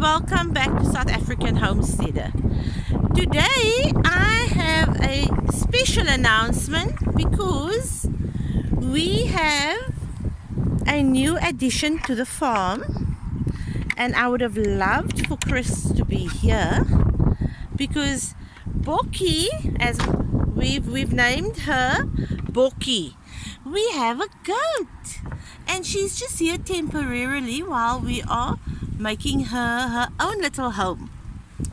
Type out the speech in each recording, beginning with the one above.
welcome back to South African Homesteader. Today I have a special announcement because we have a new addition to the farm, and I would have loved for Chris to be here because Boki, as we've named her Boki, we have a goat and she's just here temporarily while we are making her own little home.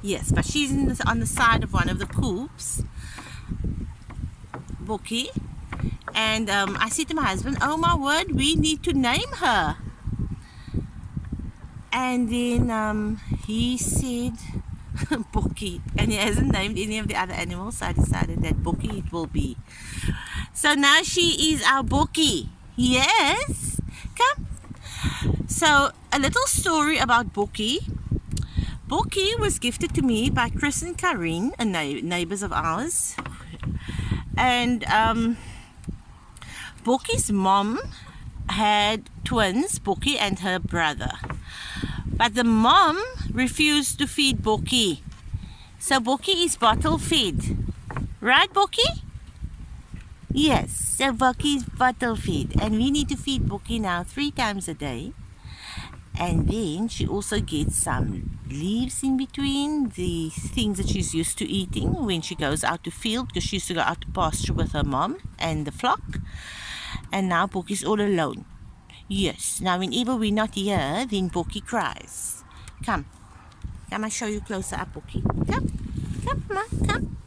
Yes, but she's on the side of one of the coops, Boki. And I said to my husband, oh my word, we need to name her. And then he said Boki, and he hasn't named any of the other animals, so I decided that Boki it will be. So now she is our Boki. Yes, come. So a little story about Boki. Boki was gifted to me by Chris and Karine, neighbors of ours. And Boki's mom had twins, Boki and her brother. But the mom refused to feed Boki. So Boki is bottle fed. Right, Boki? Yes, so Boki is bottle fed. And we need to feed Boki now 3 times a day. And then she also gets some leaves in between, the things that she's used to eating when she goes out to field, because she used to go out to pasture with her mom and the flock. And now Boki's all alone. Yes, now whenever we're not here, then Boki cries. Come, I'll show you closer up, Boki. Come, Mama, come.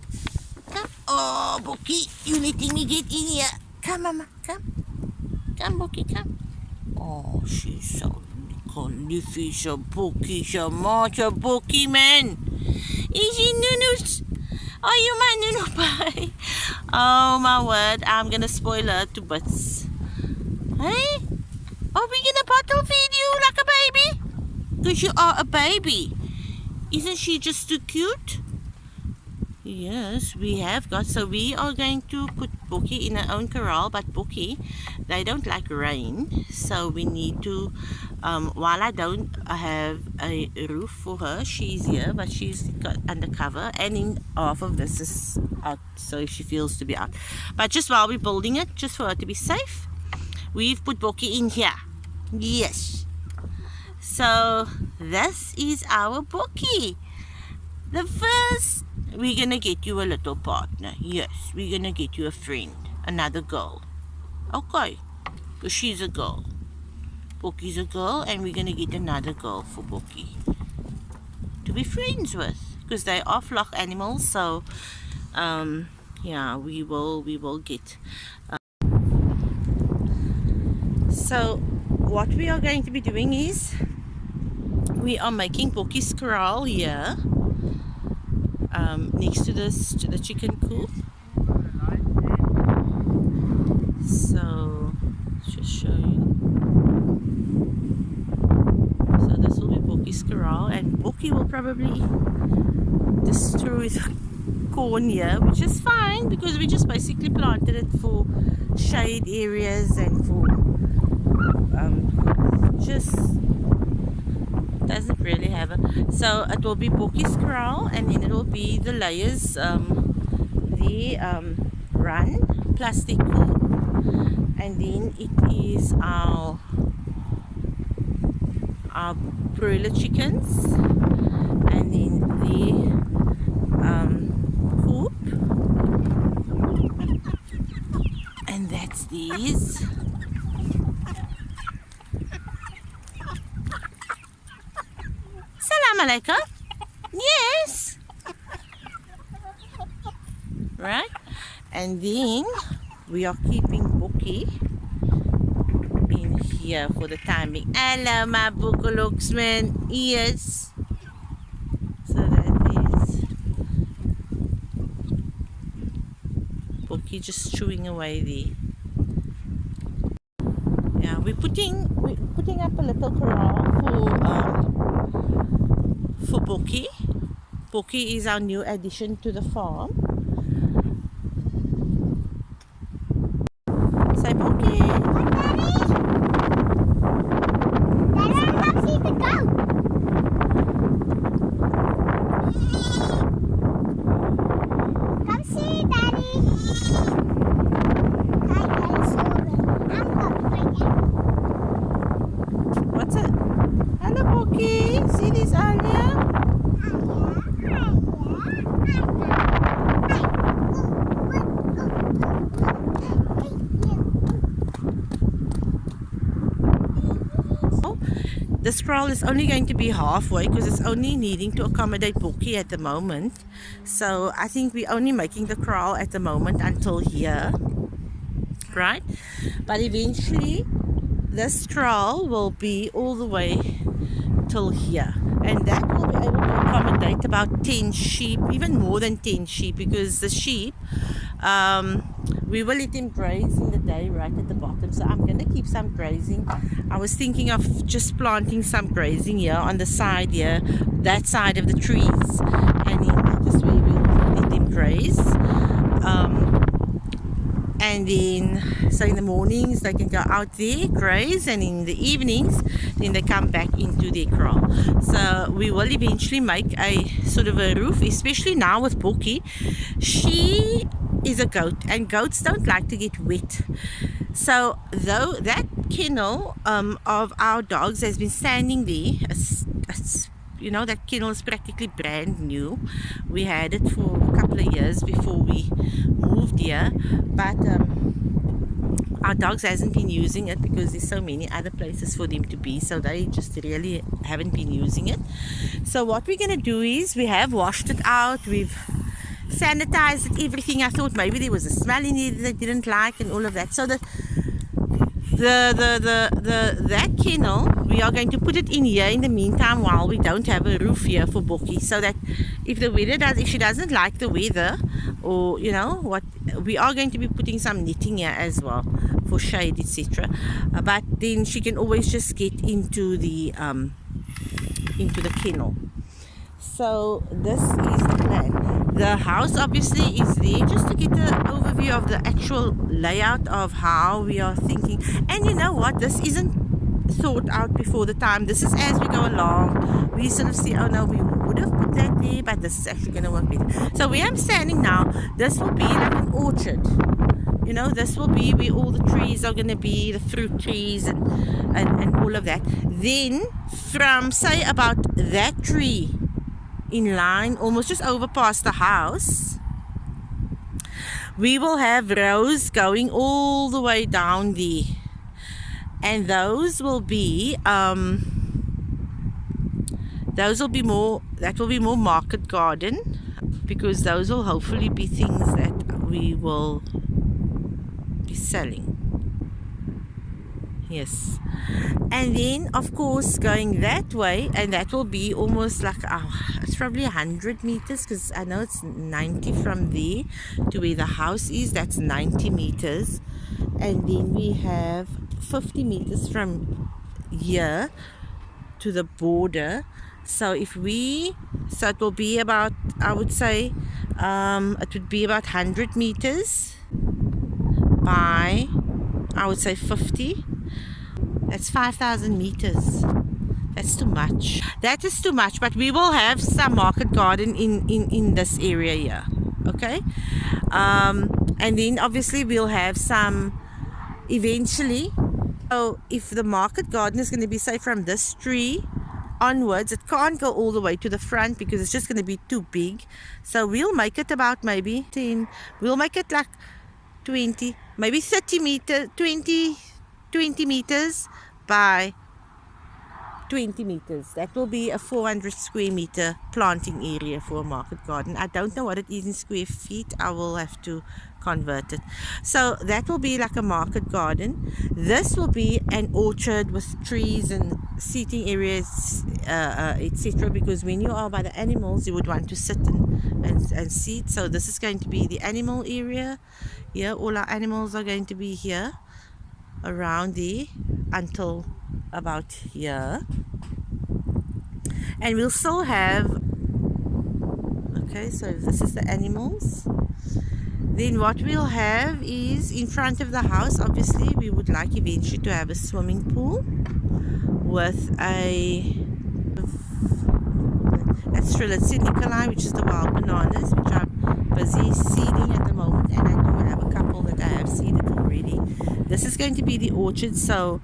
Oh, Boki, you letting me get in here. Come, Mama, come. Come, Boki, come. Oh, she's so liefie, so Boki, so much a Boki, man. Is he Nunu's? Are you my Nunu pie? Oh, my word, I'm gonna spoil her to bits. Hey? Are we gonna bottle feed you like a baby? Because you are a baby. Isn't she just too cute? Yes, we have got. So we are going to put Boki in her own corral. But Boki, they don't like rain. So we need to, while I don't have a roof for her, she's here. But she's got undercover. And in half of this is out. So she feels to be out. But just while we're building it, just for her to be safe, we've put Boki in here. Yes. So this is our Boki. The first, we're gonna get you a little partner. Yes, we're gonna get you a friend, another girl. Okay, because she's a girl. Boki's a girl, and we're gonna get another girl for Boki to be friends with, because they are flock animals. So yeah, we will get. So what we are going to be doing is we are making Boki's corral here, next to the chicken coop. So let's just show you. So this will be Boki's corral, and Boki will probably destroy the corn here, which is fine because we just basically planted it for shade areas and for just doesn't really have a. So it will be Boki's corral, and then it will be the layers, the run plastic coop, and then it is our broiler chickens, and then the coop, and that's these. Salam alaikum. Yes. Right. And then we are keeping Boki in here for the time being. Hello, my Bokolooks, man. Yes. So that is Boki just chewing away there. Yeah, we're putting up a little corral for Boki. Boki is our new addition to the farm. Say Boki. Daddy, I want to see the goat. kraal is only going to be halfway because it's only needing to accommodate Bookie at the moment. So I think we're only making the kraal at the moment until here, right? But eventually this kraal will be all the way till here, and that will be able to accommodate about 10 sheep, even more than 10 sheep, because the sheep, we will let them graze in the day right at the bottom. So I'm going to keep some grazing. I was thinking of just planting some grazing here on the side here, that side of the trees, and then that is where we'll let them graze. And then, so in the mornings they can go out there, graze, and in the evenings then they come back into their kraal. So we will eventually make a sort of a roof, especially now with Bookie. She is a goat, and goats don't like to get wet. So though that kennel of our dogs has been standing there, you know, that kennel is practically brand new. We had it for a couple of years before we moved here, but our dogs hasn't been using it because there's so many other places for them to be, so they just really haven't been using it. So what we're going to do is, we have washed it out, we've sanitized it, everything. I thought maybe there was a smell in it that they didn't like and all of that. So that kennel, we are going to put it in here in the meantime while we don't have a roof here for Bookie, so that if she doesn't like the weather, or you know what, we are going to be putting some netting here as well for shade, etc. But then she can always just get into the kennel. So this is the plan. The house obviously is there just to get an overview of the actual layout of how we are thinking. And you know what, this isn't thought out before the time. This is as we go along. We sort of see, oh no, we would have put that there, but this is actually going to work better. So where I'm standing now, this will be like an orchard. You know, this will be where all the trees are going to be, the fruit trees and all of that. Then from, say, about that tree in line, almost just over past the house, we will have rows going all the way down there, and those will be more market garden, because those will hopefully be things that we will be selling. Yes. And then of course going that way, and that will be almost like it's probably 100 meters, because I know it's 90 from there to where the house is. That's 90 meters. And then we have 50 meters from here to the border. So it will be about, I would say it would be about 100 meters by, I would say, 50. That's 5,000 meters. That's too much. That is too much. But we will have some market garden in this area here. Okay. And then obviously we'll have some eventually. So if the market garden is going to be, say, from this tree onwards, it can't go all the way to the front because it's just going to be too big. So we'll make it about maybe 10. We'll make it like 20, maybe 30 meters, 20 meters by 20 meters. That will be a 400 square meter planting area for a market garden. I don't know what it is in square feet. I will have to convert it. So that will be like a market garden. This will be an orchard with trees and seating areas, etc. Because when you are by the animals, you would want to sit and seat. So this is going to be the animal area. Here, all our animals are going to be here around there until about here, and we'll still have, okay, so this is the animals. Then what we'll have is, in front of the house, obviously we would like eventually to have a swimming pool with that's Strelitzia Nicolai, which is the wild bananas, which I'm busy seeding at the moment, and I do have a couple that I have seeded already. This is going to be the orchard. So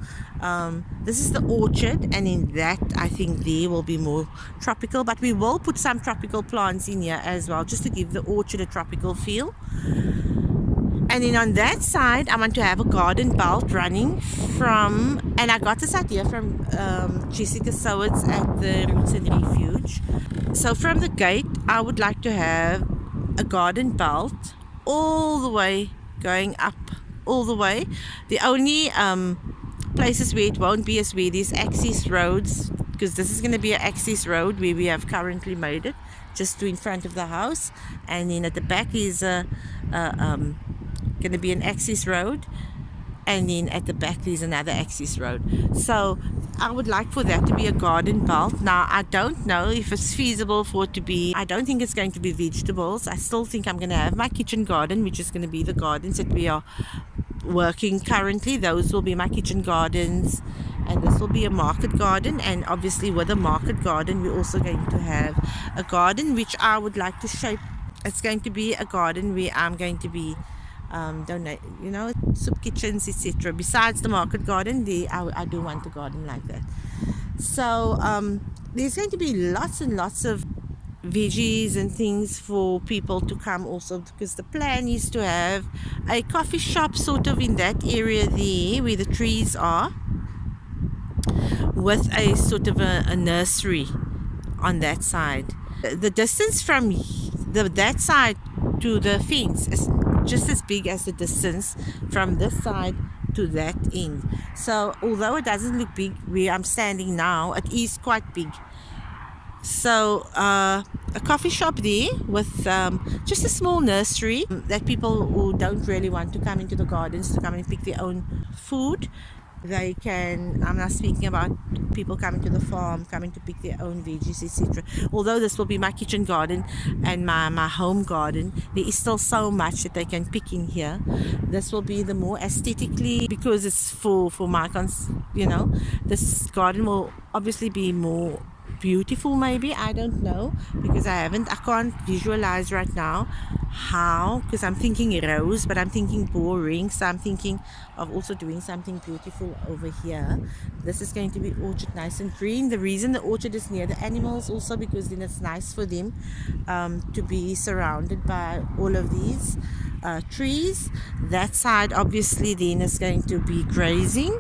this is the orchard, and in that I think there will be more tropical, but we will put some tropical plants in here as well, just to give the orchard a tropical feel. And And then on that side, I want to have a garden belt running from, and I got this idea from Jessica Sowitz at the Roots and Refuge. So from the gate, I would like to have a garden belt all the way going up, all the way. The only places where it won't be is where these access roads, because this is going to be an access road where we have currently made it, just to in front of the house, and then at the back is going to be an access road, and then at the back there's another access road. So I would like for that to be a garden belt. Now I don't know if it's feasible for it to be, I don't think it's going to be vegetables. I still think I'm going to have my kitchen garden, which is going to be the gardens that we are working currently. Those will be my kitchen gardens, and this will be a market garden. And obviously with a market garden we're also going to have a garden which I would like to shape. It's going to be a garden where I'm going to be donate, soup kitchens, etc. Besides the market garden, I do want a garden like that. So there's going to be lots and lots of veggies and things for people to come also, because the plan is to have a coffee shop sort of in that area there where the trees are, with a sort of a nursery on that side. The distance from that side to the fence is just as big as the distance from this side to that end. So although it doesn't look big where I'm standing now, it is quite big. So a coffee shop there with just a small nursery that people who don't really want to come into the gardens to come and pick their own food, they can. I'm not speaking about people coming to the farm, coming to pick their own veggies, etc. Although this will be my kitchen garden and my home garden, there is still so much that they can pick in here. This will be the more aesthetically, because it's for my this garden will obviously be more beautiful, maybe, I don't know, because I can't visualize right now how, because I'm thinking rose, but I'm thinking boring. So I'm thinking of also doing something beautiful over here. This is going to be orchard, nice and green. The reason the orchard is near the animals also, because then it's nice for them to be surrounded by all of these trees. That side obviously then is going to be grazing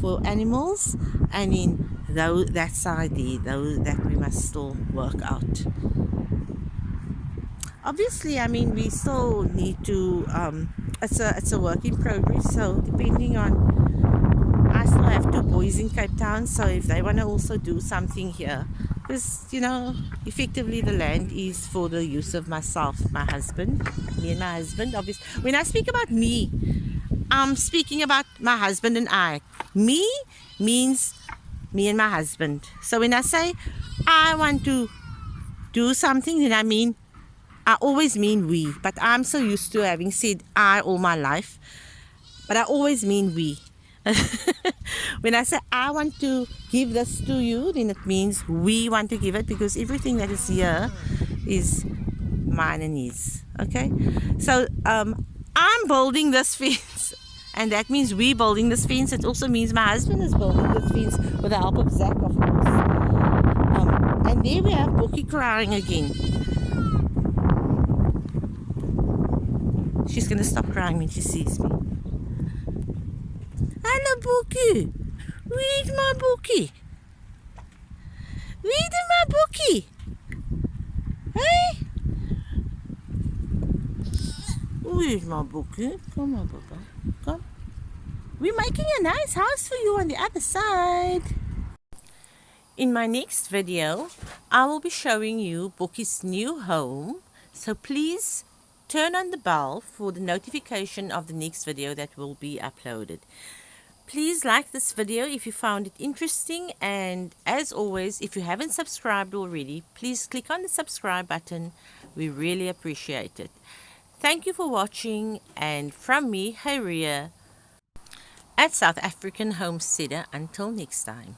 for animals, and in that side there, that we must still work out. Obviously, I mean, we still need to it's a work in progress, so depending on, I still have 2 boys in Cape Town, so if they want to also do something here, because effectively the land is for the use of myself, my husband, me and my husband. Obviously, when I speak about me, I'm speaking about my husband and I. Me means me and my husband. So when I say I want to do something, then I always mean we. But I'm so used to having said I all my life, but I always mean we. When I say I want to give this to you, then it means we want to give it, because everything that is here is mine and his. Okay, so I'm building this fence, and that means we building this fence. It also means my husband is building this fence with the help of Zach, of course. And there we have Bookie crying again. She's gonna stop crying when she sees me. Hello, Bookie. Where's my Bookie? Where's my Bookie? Hey? Where's my Bookie? Come on, Papa. Come. We're making a nice house for you on the other side. In my next video, I will be showing you Bookie's new home. So please turn on the bell for the notification of the next video that will be uploaded. Please like this video if you found it interesting, and as always, if you haven't subscribed already, please click on the subscribe button. We really appreciate it. Thank you for watching, and from me, Haria, at South African Homesteader, until next time.